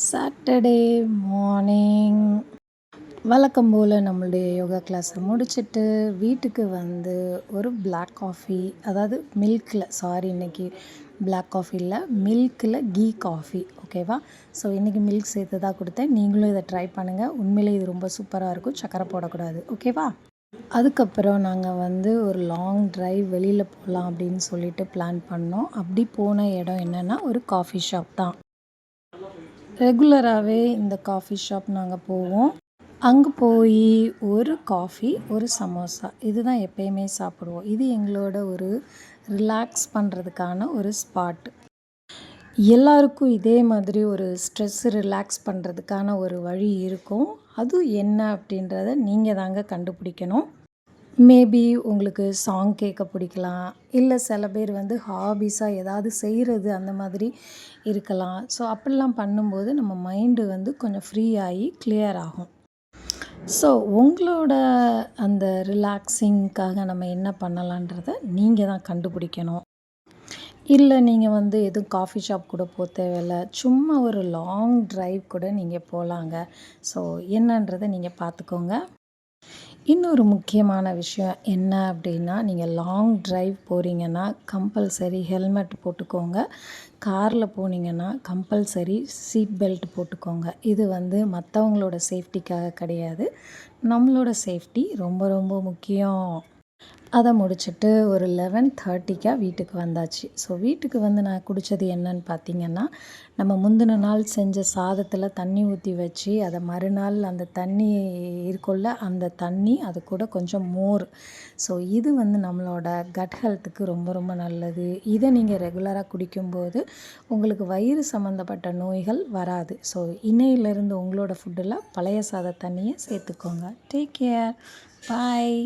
Saturday morning வழக்கம் போல் நம்மளுடைய யோகா கிளாஸை முடிச்சுட்டு வீட்டுக்கு வந்து ஒரு பிளாக் காஃபி, அதாவது இன்றைக்கி பிளாக் காஃபி இல்லை, மில்கில் கீ காஃபி, ஓகேவா? ஸோ இன்றைக்கி மில்க் சேர்த்து தான் கொடுத்தேன். நீங்களும் இதை ட்ரை பண்ணுங்கள். உண்மையிலே இது ரொம்ப சூப்பராக இருக்கும். சக்கரை போடக்கூடாது, ஓகேவா? அதுக்கப்புறம் நாங்கள் வந்து ஒரு லாங் ட்ரைவ் வெளியில் போகலாம் அப்படின்னு சொல்லிட்டு பிளான் பண்ணோம். அப்படி போன இடம் என்னென்னா ஒரு காஃபி ஷாப் தான். ரெகுலராகவே இந்த காஃபி ஷாப் நாங்கள் போவோம். அங்கே போய் ஒரு காஃபி, ஒரு சமோசா இதுதான் எப்பயுமே சாப்பிடுவோம். இது எங்களோட ஒரு ரிலாக்ஸ் பண்ணுறதுக்கான ஒரு ஸ்பாட். எல்லாருக்கும் இதே மாதிரி ஒரு ஸ்ட்ரெஸ் ரிலாக்ஸ் பண்ணுறதுக்கான ஒரு வழி இருக்கும். அது என்ன அப்படின்றத நீங்கள் தாங்க கண்டுபிடிக்கணும். மேபி உங்களுக்கு சாங் கேட்க பிடிக்கலாம், இல்லை சில பேர் வந்து ஹாபீஸாக ஏதாவது செய்கிறது அந்த மாதிரி இருக்கலாம். ஸோ அப்படிலாம் பண்ணும்போது நம்ம மைண்டு வந்து கொஞ்சம் ஃப்ரீ ஆகி கிளியர் ஆகும். ஸோ உங்களோட அந்த ரிலாக்ஸிங்க்காக நம்ம என்ன பண்ணலான்றத நீங்கள் தான் கண்டுபிடிக்கணும். இல்லை நீங்கள் வந்து எதுவும் காஃபி ஷாப் கூட போக தேவையில்ல, சும்மா ஒரு லாங் ட்ரைவ் கூட நீங்கள் போகலாங்க. ஸோ என்னன்றதை நீங்கள் பார்த்துக்கோங்க. இன்னொரு முக்கியமான விஷயம் என்ன அப்படின்னா, நீங்கள் லாங் ட்ரைவ் போகிறீங்கன்னா கம்பல்சரி ஹெல்மெட் போட்டுக்கோங்க. காரில் போனீங்கன்னா கம்பல்சரி சீட் பெல்ட் போட்டுக்கோங்க. இது வந்து மற்றவங்களோட சேஃப்டிக்காக கிடையாது, நம்மளோட சேஃப்டி ரொம்ப ரொம்ப முக்கியம். அதை முடிச்சுட்டு ஒரு 11:30க்கா வீட்டுக்கு வந்தாச்சு. ஸோ வீட்டுக்கு வந்து நான் குடித்தது என்னன்னு பார்த்தீங்கன்னா, நம்ம முந்தின நாள் செஞ்ச சாதத்தில் தண்ணி ஊற்றி வச்சு அதை மறுநாள் அந்த தண்ணி இருக்குள்ள அந்த தண்ணி, அது கூட கொஞ்சம் மோர். ஸோ இது வந்து நம்மளோட கட் ஹெல்த்துக்கு ரொம்ப ரொம்ப நல்லது. இதை நீங்கள் ரெகுலராக குடிக்கும்போது உங்களுக்கு வயிறு சம்மந்தப்பட்ட நோய்கள் வராது. ஸோ இன்னையிலேருந்து உங்களோட ஃபுட்டில் பழைய சாத தண்ணியை சேர்த்துக்கோங்க. Take care. பாய்.